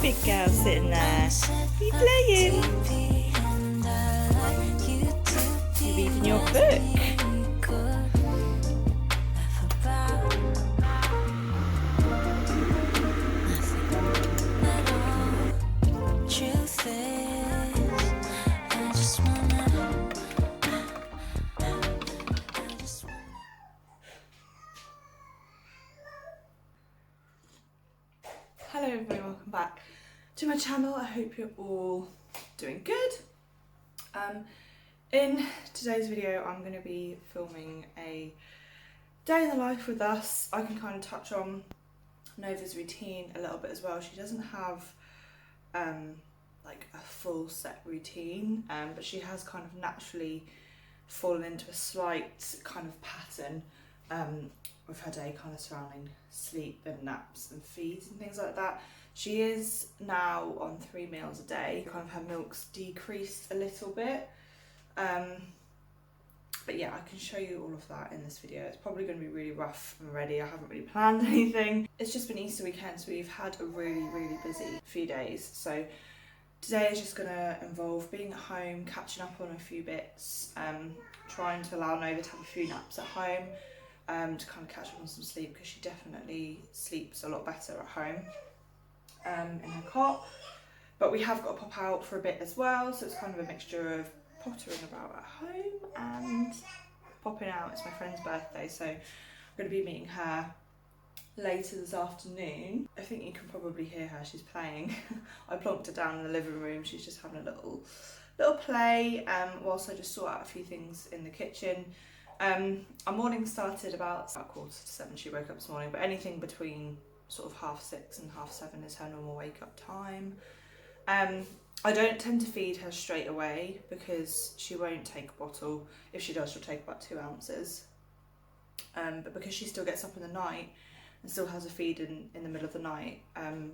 big girl sitting there. You playing? You reading your book? Hello everybody, welcome back to my channel. I hope you're all doing good. In today's video I'm going to be filming a day in the life with us. I can kind of touch on Nova's routine a little bit as well. She doesn't have like a full set routine, but she has kind of naturally fallen into a slight kind of pattern with her day kind of surrounding sleep and naps and feeds and things like that. She is now on 3 meals a day. Kind of her milk's decreased a little bit. But yeah, I can show you all of that in this video. It's probably going to be really rough and ready. I haven't really planned anything. It's just been Easter weekend, so we've had a really busy few days. So today is just going to involve being at home, catching up on a few bits, trying to allow Nova to have a few naps at home, to kind of catch up on some sleep, because she definitely sleeps a lot better at home in her cot. But we have got to pop out for a bit as well, so it's kind of a mixture of pottering about at home and popping out. It's my friend's birthday, so I'm going to be meeting her later this afternoon. I think you can probably hear her, she's playing. I plonked her down in the living room, she's just having a little play, whilst I just sort out a few things in the kitchen. Our morning started about 6:45. She woke up this morning, but anything between sort of 6:30 and 7:30 is her normal wake up time. I don't tend to feed her straight away because she won't take a bottle. If she does, she'll take about 2 ounces. But because she still gets up in the night and still has a feed in the middle of the night,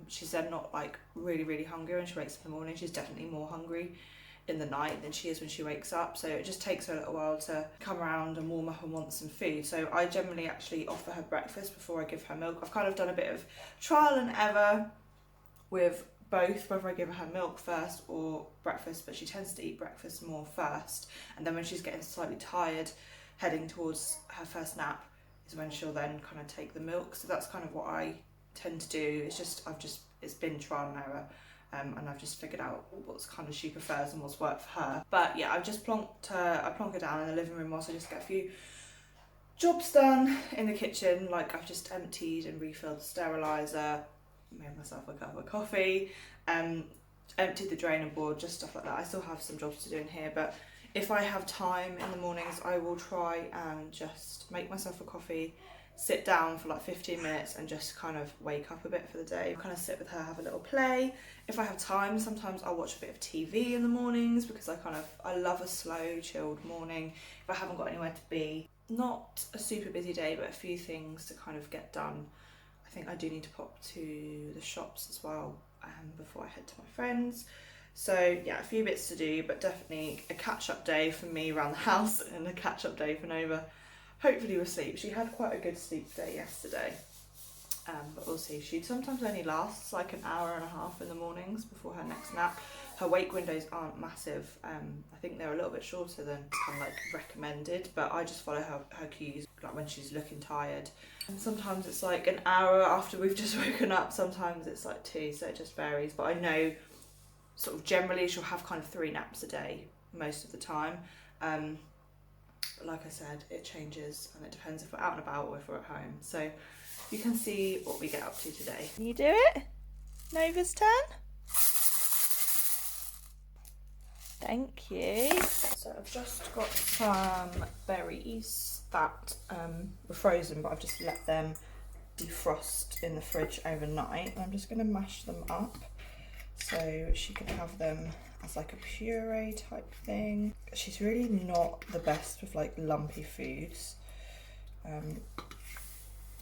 she's then not like really hungry when she wakes up in the morning. She's definitely more hungry in the night than she is when she wakes up, so it just takes her a little while to come around and warm up and want some food. So I generally actually offer her breakfast before I give her milk. I've kind of done a bit of trial and error with both, whether I give her milk first or breakfast, but she tends to eat breakfast more first, and then when she's getting slightly tired heading towards her first nap is when she'll then kind of take the milk. So that's kind of what I tend to do. It's been trial and error. And I've just figured out what's kind of she prefers and what's worked for her. But yeah, I've just plonk her down in the living room whilst I just get a few jobs done in the kitchen. Like I've just emptied and refilled the steriliser, made myself a cup of coffee, emptied the draining board, just stuff like that. I still have some jobs to do in here, but if I have time in the mornings, I will try and just make myself a coffee, sit down for like 15 minutes and just kind of wake up a bit for the day. Kind of sit with her, have a little play. If I have time, sometimes I'll watch a bit of TV in the mornings because I love a slow, chilled morning. If I haven't got anywhere to be, not a super busy day, but a few things to kind of get done. I think I do need to pop to the shops as well before I head to my friends. So yeah, a few bits to do, but definitely a catch-up day for me around the house and a catch-up day for Nova. Hopefully with sleep. She had quite a good sleep day yesterday, but we'll see. She sometimes only lasts like an hour and a half in the mornings before her next nap. Her wake windows aren't massive. I think they're a little bit shorter than kind of like recommended, but I just follow her cues, like when she's looking tired. And sometimes it's like an hour after we've just woken up, sometimes it's like 2, so it just varies. But I know sort of generally she'll have kind of 3 naps a day most of the time. But like I said, it changes and it depends if we're out and about or if we're at home. So you can see what we get up to today. Can you do it? Nova's turn. Thank you. So I've just got some berries that were frozen, but I've just let them defrost in the fridge overnight. I'm just going to mash them up so she can have them as like a puree type thing. She's really not the best with like lumpy foods.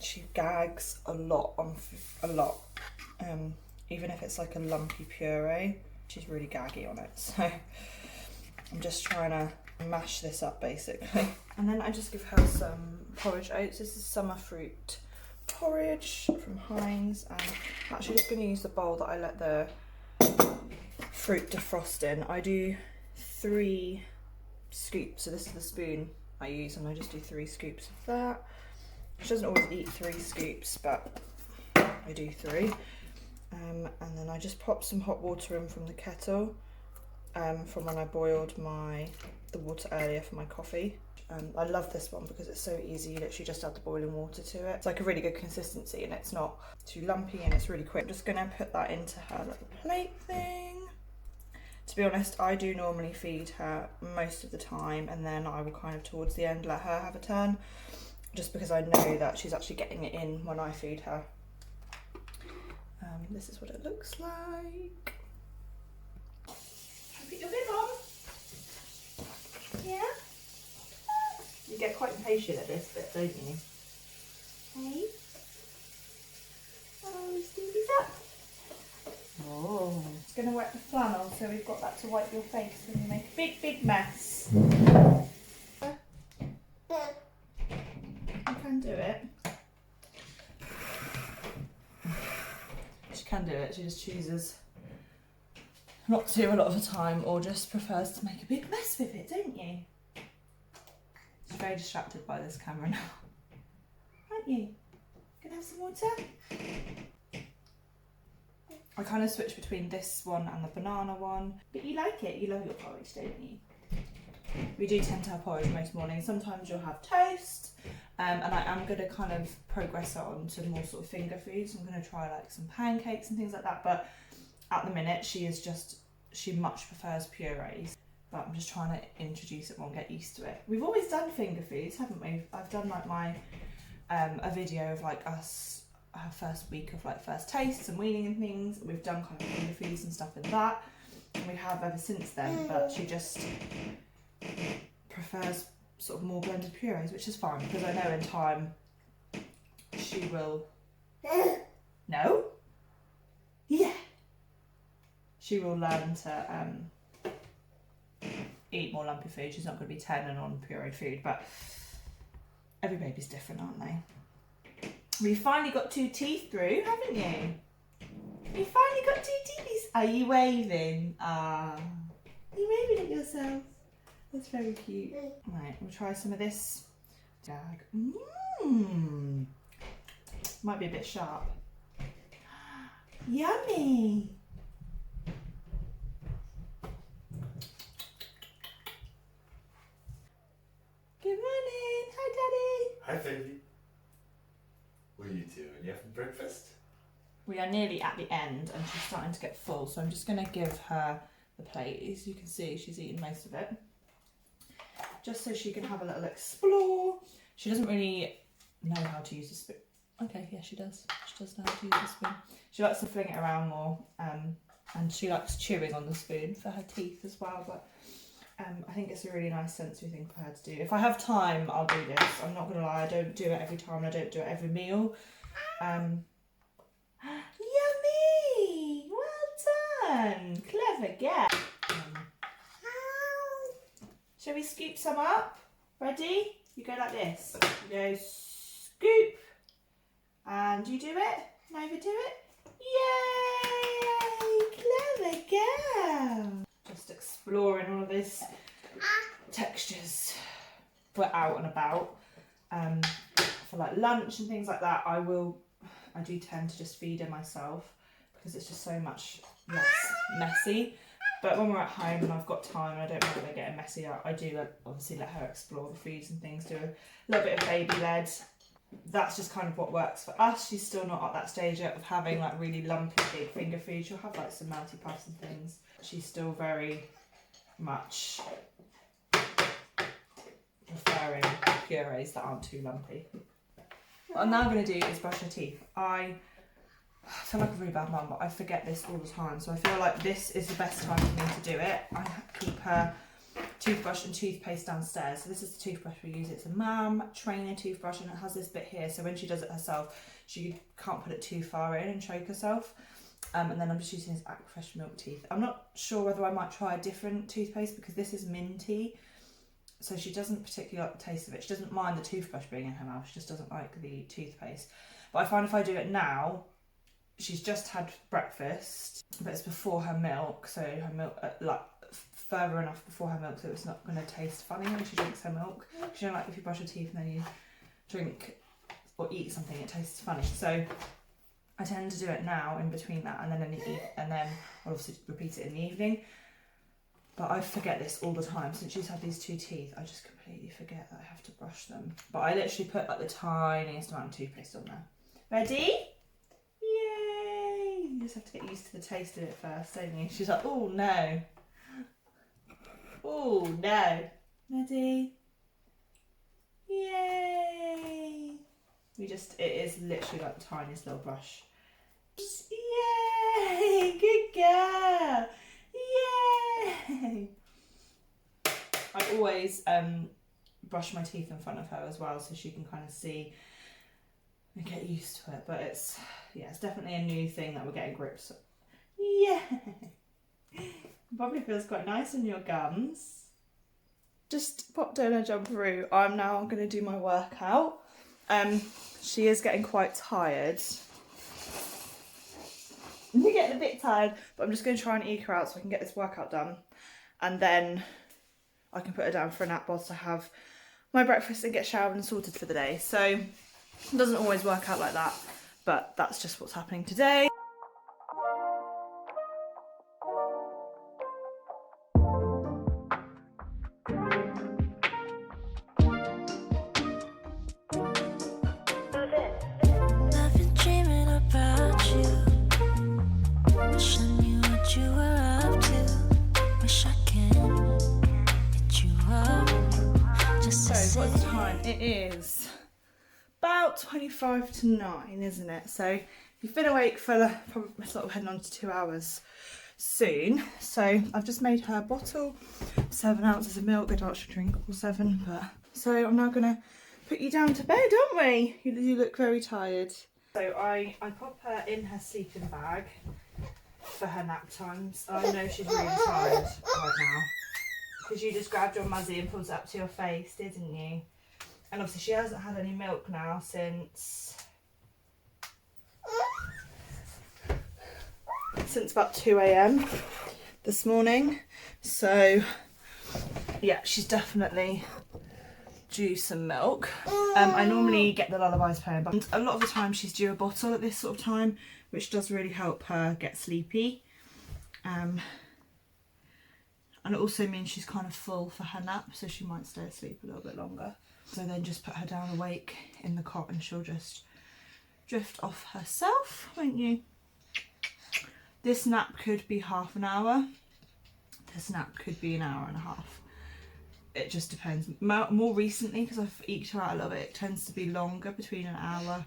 She gags a lot on even if it's like a lumpy puree, she's really gaggy on it. So I'm just trying to mash this up basically. And then I just give her some porridge oats. This is summer fruit porridge from Heinz, and I'm actually just going to use the bowl that I let the fruit defrost in. I do 3 scoops, so this is the spoon I use, and I just do 3 scoops of that. She doesn't always eat 3 scoops, but I do 3. And then I just pop some hot water in from the kettle, from when I boiled the water earlier for my coffee. I love this one because it's so easy. You literally just add the boiling water to it. It's like a really good consistency, and it's not too lumpy, and it's really quick. I'm just gonna put that into her little plate thing. To be honest, I do normally feed her most of the time, and then I will kind of towards the end let her have a turn, just because I know that she's actually getting it in when I feed her. This is what it looks like. Put your bib on. Yeah? You get quite impatient at this bit, don't you? Hey? Oh, Stevie's up. Oh. It's going to wet the flannel, so we've got that to wipe your face when you make a big, big mess. You can do it. She can do it, she just chooses not to a lot of the time, or just prefers to make a big mess with it, don't you? She's very distracted by this camera now. Aren't you? Gonna have some water? I kind of switch between this one and the banana one, but you like it, you love your porridge, don't you? We do tend to have porridge most mornings. Sometimes you'll have toast, and I am going to kind of progress it on to more sort of finger foods. I'm going to try like some pancakes and things like that, but at the minute she much prefers purees, but I'm just trying to introduce it more and get used to it. We've always done finger foods, haven't we? I've done like a video of like us, our first week of like first tastes and weaning and things. We've done kind of finger foods and stuff in that, and we have ever since then, but she just prefers sort of more blended purees, which is fine, because I know in time she will... No? Yeah. She will learn to eat more lumpy food. She's not going to be 10 and on pureed food, but every baby's different, aren't they? We finally got 2 teeth through, haven't you? You finally got 2 teethies. Are you waving? Are you waving at yourself? That's very cute. Right, we'll try some of this. Jag. Might be a bit sharp. Yummy. Good morning. Hi, Daddy. Hi, baby. What are you doing? You having breakfast? We are nearly at the end, and she's starting to get full, so I'm just going to give her the plate. As you can see, she's eaten most of it, just so she can have a little explore. She doesn't really know how to use the spoon. Okay, yeah, she does. She does know how to use the spoon. She likes to fling it around more, and she likes chewing on the spoon for her teeth as well, but I think it's a really nice sensory thing for her to do. If I have time, I'll do this. I'm not going to lie, I don't do it every time, I don't do it every meal. Yummy! Well done! Clever girl. Shall we scoop some up? Ready? You go like this. You go scoop. And you do it. Nova do it. Yay! Clever girl. Just exploring all of these textures. We're out and about. For like lunch and things like that, I do tend to just feed her myself, because it's just so much less messy. But when we're at home and I've got time and I don't mind her getting messy, I do obviously let her explore the foods and things, do a little bit of baby led. That's just kind of what works for us. She's still not at that stage yet of having like really lumpy big finger food. She'll have like some melty puffs and things. She's still very much preferring purees that aren't too lumpy. What I'm now going to do is brush her teeth. I feel like a really bad mum, but I forget this all the time, so I feel like this is the best time for me to do it. I keep her toothbrush and toothpaste downstairs. So this is the toothbrush we use. It's a Mam trainer toothbrush, and it has this bit here, so when she does it herself, she can't put it too far in and choke herself. And then I'm just using this Aquafresh milk teeth. I'm not sure whether I might try a different toothpaste, because this is minty, so she doesn't particularly like the taste of it. She doesn't mind the toothbrush being in her mouth, she just doesn't like the toothpaste. But I find if I do it now, she's just had breakfast, but it's before her milk, so her milk, like further enough before her milk so it's not going to taste funny when she drinks her milk. Because you know, like if you brush your teeth and then you drink or eat something, it tastes funny. So I tend to do it now in between that, and then and then I'll obviously repeat it in the evening. But I forget this all the time. Since she's had these 2 teeth, I just completely forget that I have to brush them. But I literally put like the tiniest amount of toothpaste on there. Ready? Yay! You just have to get used to the taste of it first, don't you? She's like, oh no. Oh no. Ready? Yay! It is literally like the tiniest little brush. Yay! Good girl! Yay! I always brush my teeth in front of her as well so she can kind of see and get used to it. But it's definitely a new thing that we're getting grips. Yeah! Probably feels quite nice in your gums. Just popped in a jumperoo. I'm now going to do my workout. She is getting quite tired. You're getting a bit tired, but I'm just going to try and eke her out so I can get this workout done. And then I can put her down for a nap whilst I have my breakfast and get showered and sorted for the day. So it doesn't always work out like that, but that's just what's happening today. So what's the time? It is about 25 to 9, isn't it? So you've been awake for probably sort of heading on to 2 hours soon. So I've just made her a bottle, 7 ounces of milk. I don't actually drink all 7, but so I'm now gonna put you down to bed, aren't we? You look very tired. So I pop her in her sleeping bag for her nap times. I know she's really tired right now. Because you just grabbed your muzzy and pulled it up to your face, didn't you? And obviously she hasn't had any milk now since about 2 AM this morning. So yeah, she's definitely due some milk. I normally get the lullabies playing, but a lot of the time she's due a bottle at this sort of time, which does really help her get sleepy. And it also means she's kind of full for her nap, so she might stay asleep a little bit longer. So then just put her down awake in the cot and she'll just drift off herself, won't you? This nap could be half an hour. This nap could be an hour and a half. It just depends. More recently, because I've eked her out a little bit, it tends to be longer, between an hour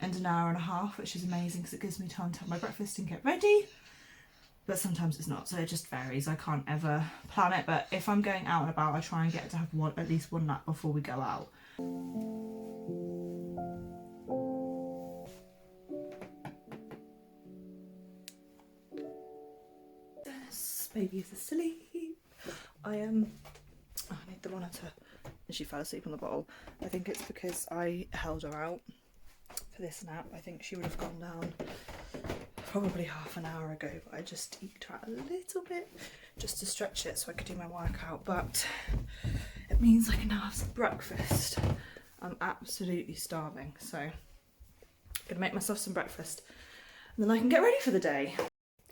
and an hour and a half, which is amazing because it gives me time to have my breakfast and get ready. But sometimes it's not, so it just varies. I can't ever plan it, but if I'm going out and about, I try and get to have at least one nap before we go out. This baby is asleep. I need the monitor. And she fell asleep on the bottle. I think it's because I held her out for this nap. I think she would have gone down probably half an hour ago, but I just eked her out a little bit just to stretch it so I could do my workout. But it means I can now have some breakfast. I'm absolutely starving, so I'm gonna make myself some breakfast and then I can get ready for the day.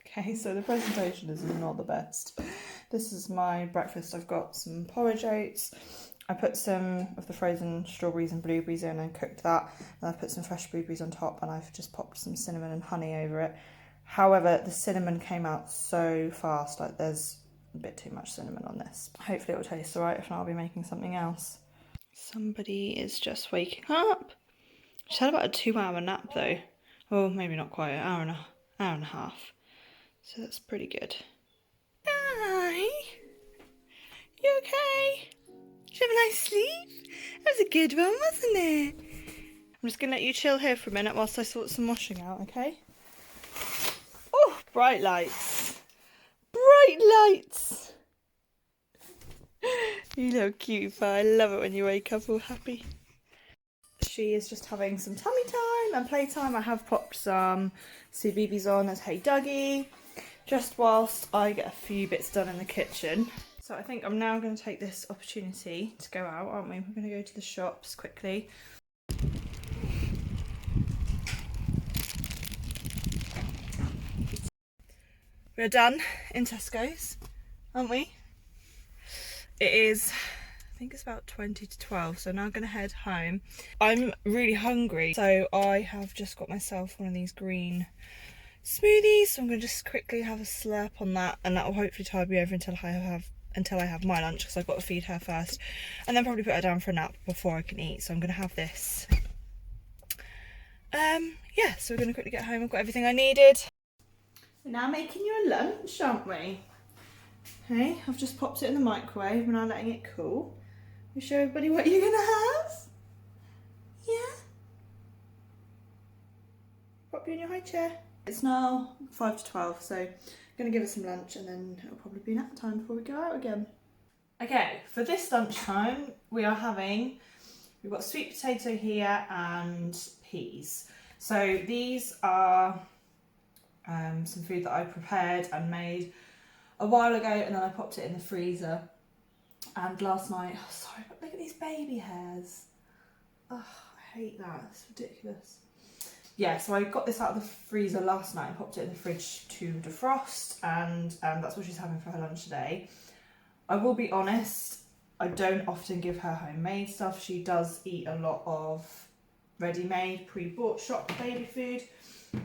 Okay, so the presentation is not the best. This is my breakfast. I've got some porridge oats. I put some of the frozen strawberries and blueberries in and cooked that. And I've put some fresh blueberries on top and I've just popped some cinnamon and honey over it. However, the cinnamon came out so fast, like there's a bit too much cinnamon on this. Hopefully it will taste alright, if not I'll be making something else. Somebody is just waking up. She's had about a 2-hour nap though. Well, maybe not quite, an hour and a half. So that's pretty good. Hi! You okay? Did you have a nice sleep? That was a good one, wasn't it? I'm just going to let you chill here for a minute whilst I sort some washing out, okay? Oh, bright lights. Bright lights. You little cutie pie. I love it when you wake up all happy. She is just having some tummy time and playtime. I have popped some CBeebies on as Hey Dougie, just whilst I get a few bits done in the kitchen. So I think I'm now going to take this opportunity to go out, aren't we? We're going to go to the shops quickly. We're done in Tesco's, aren't we? It is, I think it's about 20 to 12, so now I'm going to head home. I'm really hungry, so I have just got myself one of these green smoothies, so I'm going to just quickly have a slurp on that, and that will hopefully tide me over until I have my lunch, because I've got to feed her first, and then probably put her down for a nap before I can eat. So I'm going to have this. Yeah, so we're going to quickly get home. I've got everything I needed. We're now making you a lunch, aren't we? Hey, I've just popped it in the microwave and I'm letting it cool. You show everybody what you're gonna have? Yeah? Pop you in your high chair. It's now 5 to 12, so I'm gonna give her some lunch and then it'll probably be nap time before we go out again. Okay, for this lunchtime we've got sweet potato here and peas. So these are some food that I prepared and made a while ago, and then I popped it in the freezer. And last night, oh sorry, but look at these baby hairs. Oh, I hate that, it's ridiculous. Yeah, so I got this out of the freezer last night and popped it in the fridge to defrost, and that's what she's having for her lunch today. I will be honest, I don't often give her homemade stuff. She does eat a lot of ready-made, pre-bought shop baby food.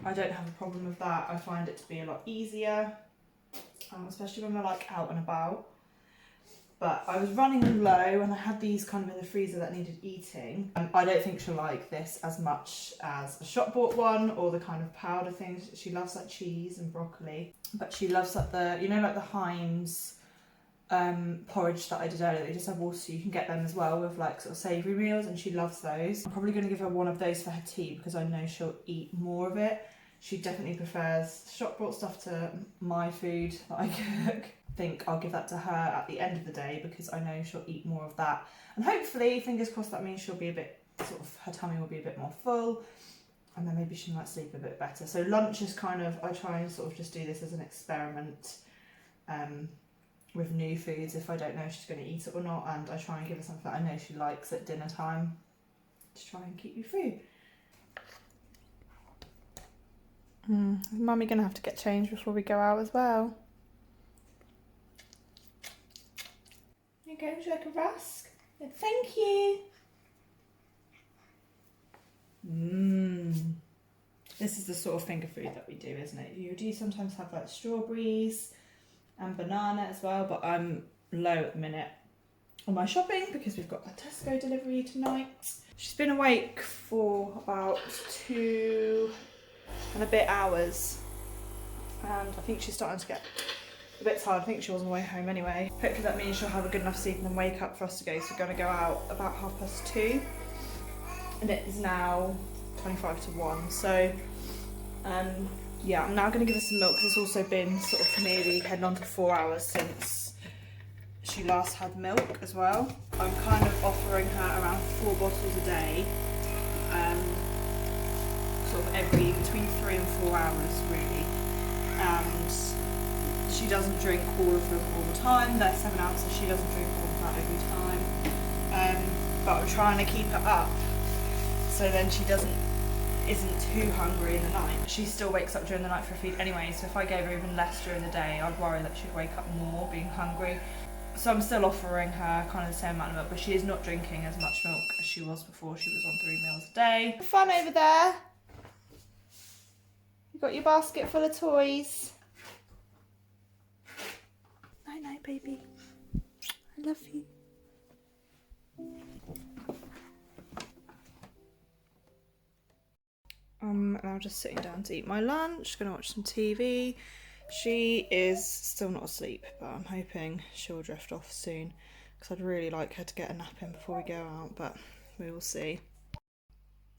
I don't have a problem with that. I find it to be a lot easier, especially when we're like out and about. But I was running low and I had these kind of in the freezer that needed eating. I don't think she'll like this as much as a shop bought one or the kind of powder things. She loves like cheese and broccoli, but she loves like the, you know, like the Heinz porridge that I did earlier. They just have water, so you can get them as well with like sort of savoury meals, and she loves those. I'm probably going to give her one of those for her tea because I know she'll eat more of it. She definitely prefers shop bought stuff to my food that I cook. I think I'll give that to her at the end of the day because I know she'll eat more of that, and hopefully, fingers crossed, that means she'll be a bit sort of, her tummy will be a bit more full, and then maybe she might sleep a bit better. So lunch is kind of, I try and sort of just do this as an experiment with new foods if I don't know if she's going to eat it or not, and I try and give her something that I know she likes at dinner time to try and keep you through. Mummy gonna have to get changed before we go out as well. There you go, would you like a rusk? Thank you. This is the sort of finger food that we do, isn't it? You do sometimes have like strawberries and banana as well, but I'm low at the minute on my shopping because we've got a Tesco delivery tonight. She's been awake for about 2 and a bit hours, and I think she's starting to get a bit tired. I think she was on the way home anyway. Hopefully that means she'll have a good enough sleep and then wake up for us to go. So we're going to go out about 2:30, and it is now 25 to 1. So yeah, I'm now going to give her some milk because it's also been sort of nearly heading on to 4 hours since she last had milk as well. I'm kind of offering her around 4 bottles a day, sort of every between 3 and 4 hours really, and she doesn't drink all of them all the time. They're 7 ounces, she doesn't drink all of that every time, but I'm trying to keep her up so then she isn't too hungry in the night. She still wakes up during the night for a feed anyway, so if I gave her even less during the day, I'd worry that she'd wake up more being hungry. So I'm still offering her kind of the same amount of milk, but she is not drinking as much milk as she was before. She was on 3 meals a day. Fun over there. You got your basket full of toys. Night night, baby. I love you. Now just sitting down to eat my lunch, gonna watch some TV. She is still not asleep, but I'm hoping she'll drift off soon because I'd really like her to get a nap in before we go out, but we will see.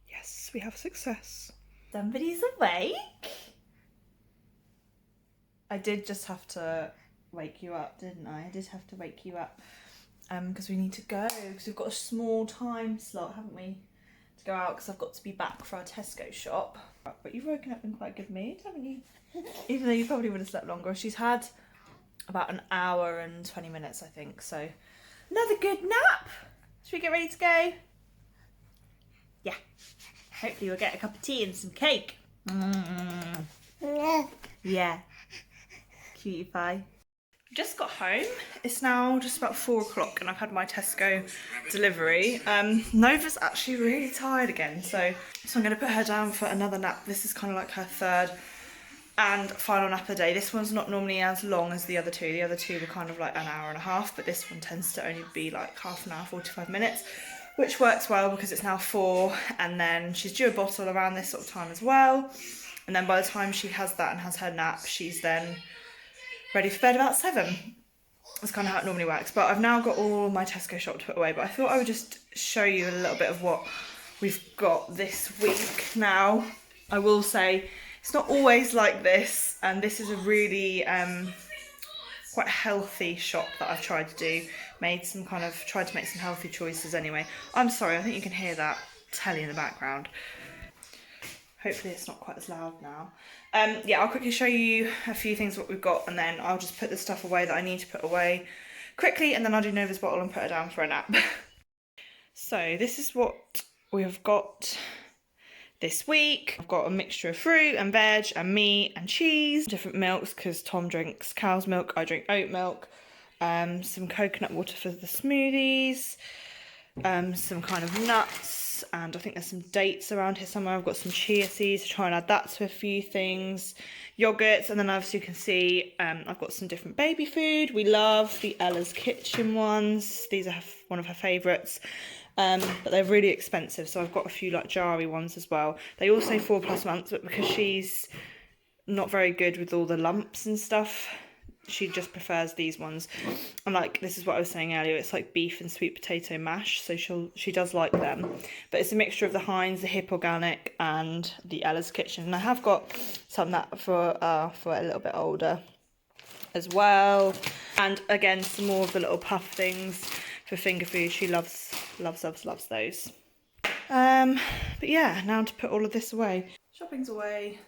Yes, we have success. Somebody's awake. I did just have to wake you up, didn't I? I did have to wake you up because we need to go because we've got a small time slot, haven't we, go out because I've got to be back for our Tesco shop. But you've woken up in quite a good mood, haven't you? Even though you probably would have slept longer. She's had about an hour and 20 minutes, I think. So another good nap. Should we get ready to go? Yeah. Hopefully we'll get a cup of tea and some cake. Yeah. Cutie pie. Just got home. It's now just about 4 o'clock and I've had my Tesco delivery. Nova's actually really tired again, so I'm going to put her down for another nap. This is kind of like her third and final nap of the day. This one's not normally as long as the other two. The other two were kind of like an hour and a half, but this one tends to only be like half an hour, 45 minutes, which works well because it's now 4 and then she's due a bottle around this sort of time as well. And then by the time she has that and has her nap, she's then ready for bed about 7. That's kind of how it normally works. But I've now got all my Tesco shop to put away, but I thought I would just show you a little bit of what we've got this week. Now, I will say it's not always like this, and this is a really quite healthy shop that I've tried to do. Tried to make some healthy choices anyway. I'm sorry, I think you can hear that telly in the background. Hopefully it's not quite as loud now. Yeah, I'll quickly show you a few things what we've got and then I'll just put the stuff away that I need to put away quickly and then I'll do Nova's bottle and put her down for a nap. So this is what we've got this week. I've got a mixture of fruit and veg and meat and cheese, different milks because Tom drinks cow's milk, I drink oat milk, some coconut water for the smoothies, some kind of nuts, and I think there's some dates around here somewhere. I've got some chia seeds to try and add that to a few things, yogurts, and then obviously you can see I've got some different baby food. We love the Ella's Kitchen ones. These are one of her favourites, but they're really expensive, so I've got a few like jarry ones as well. They all say 4+ months, but because she's not very good with all the lumps and stuff, she just prefers these ones. And like, this is what I was saying earlier, it's like beef and sweet potato mash, so she does like them. But it's a mixture of the Heinz, the Hip Organic and the Ella's Kitchen. And I have got some that for a little bit older as well. And again, some more of the little puff things for finger food. She loves those. But yeah, now to put all of this away. Shopping's away,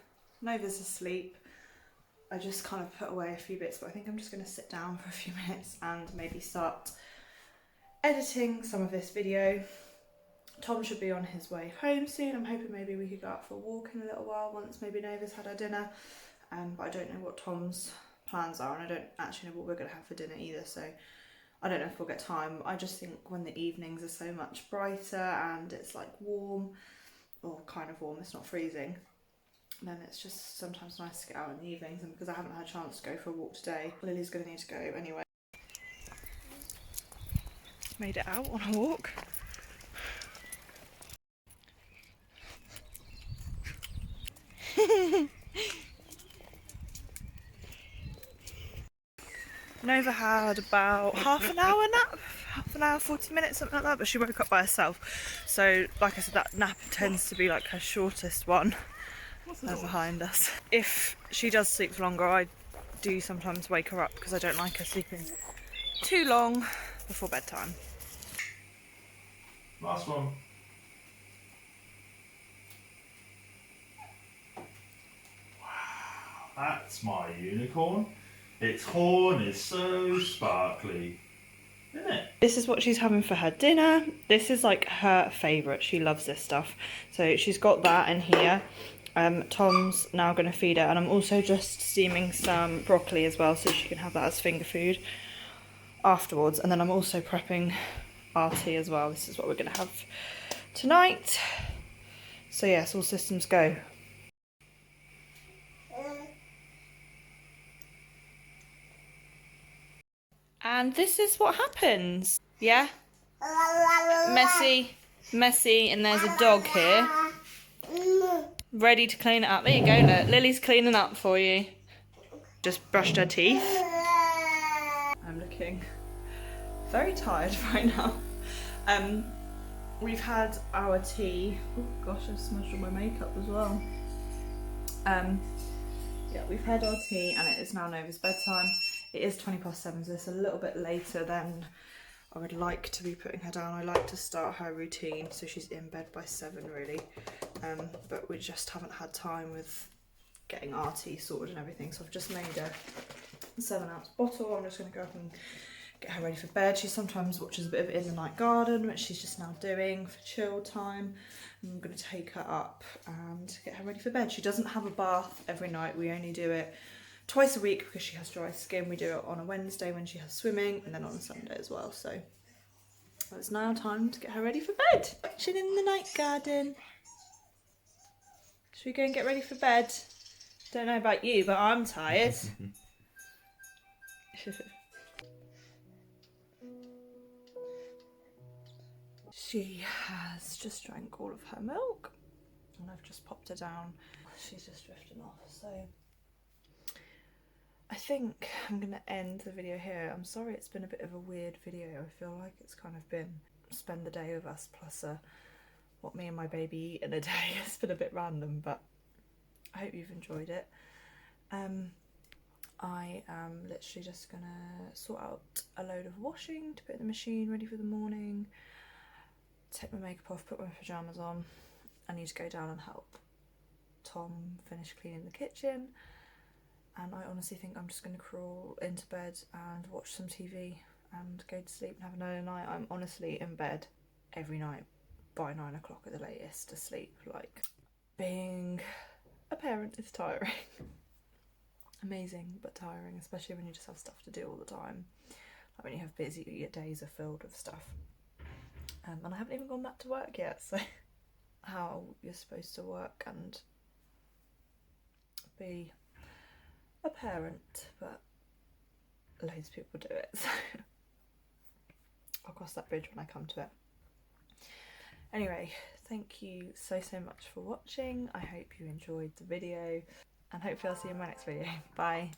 Nova's asleep. I just kind of put away a few bits, but I think I'm just going to sit down for a few minutes and maybe start editing some of this video. Tom should be on his way home soon. I'm hoping maybe we could go out for a walk in a little while once maybe Nova's had her dinner. But I don't know what Tom's plans are, and I don't actually know what we're going to have for dinner either, so I don't know if we'll get time. I just think when the evenings are so much brighter and it's like warm, or kind of warm, it's not freezing, then it's just sometimes nice to get out in the evenings. And because I haven't had a chance to go for a walk today, Lily's going to need to go anyway. Made it out on a walk. Nova had about half an hour nap, half an hour, 40 minutes, something like that, but she woke up by herself. So like I said, that nap tends to be like her shortest one. They're behind us. If she does sleep for longer, I do sometimes wake her up because I don't like her sleeping too long before bedtime. Last one. Wow, that's my unicorn. Its horn is so sparkly, isn't it? This is what she's having for her dinner. This is like her favourite. She loves this stuff. So she's got that in here. Tom's now going to feed her, and I'm also just steaming some broccoli as well so she can have that as finger food afterwards. And then I'm also prepping our tea as well. This is what we're going to have tonight. So yes, all systems go. And this is what happens. Yeah? Messy, and there's a dog here. Ready to clean it up. There you go, look. Lily's cleaning up for you. Just brushed her teeth. I'm looking very tired right now. We've had our tea. Oh gosh, I've smudged all my makeup as well. Yeah, we've had our tea and it is now Nova's bedtime. It is 7:20, so it's a little bit later than I would like to be putting her down. I like to start her routine so she's in bed by 7 really, but we just haven't had time with getting our tea sorted and everything, so I've just made a 7-ounce bottle. I'm just going to go up and get her ready for bed. She sometimes watches a bit of In the Night Garden, which she's just now doing for chill time. I'm going to take her up and get her ready for bed. She doesn't have a bath every night. We only do it twice a week because she has dry skin. We do it on a Wednesday when she has swimming, and then on a Sunday as well. So it's now time to get her ready for bed. Watching In the Night Garden. Should we go and get ready for bed? Don't know about you, but I'm tired. She has just drank all of her milk and I've just popped her down. She's just drifting off, so I think I'm going to end the video here. I'm sorry it's been a bit of a weird video. I feel like it's kind of been spend the day with us plus what me and my baby eat in a day. It's been a bit random, but I hope you've enjoyed it. I am literally just going to sort out a load of washing to put in the machine ready for the morning. Take my makeup off, put my pyjamas on. I need to go down and help Tom finish cleaning the kitchen, and I honestly think I'm just going to crawl into bed and watch some TV and go to sleep and have an early night. I'm honestly in bed every night by 9 o'clock at the latest to sleep. Like, being a parent is tiring. Amazing but tiring, especially when you just have stuff to do all the time. Like when you have busy, your days are filled with stuff. And I haven't even gone back to work yet, so how you're supposed to work and be a parent, but loads of people do it, so I'll cross that bridge when I come to it. Anyway, thank you so much for watching. I hope you enjoyed the video, and hopefully I'll see you in my next video. Bye.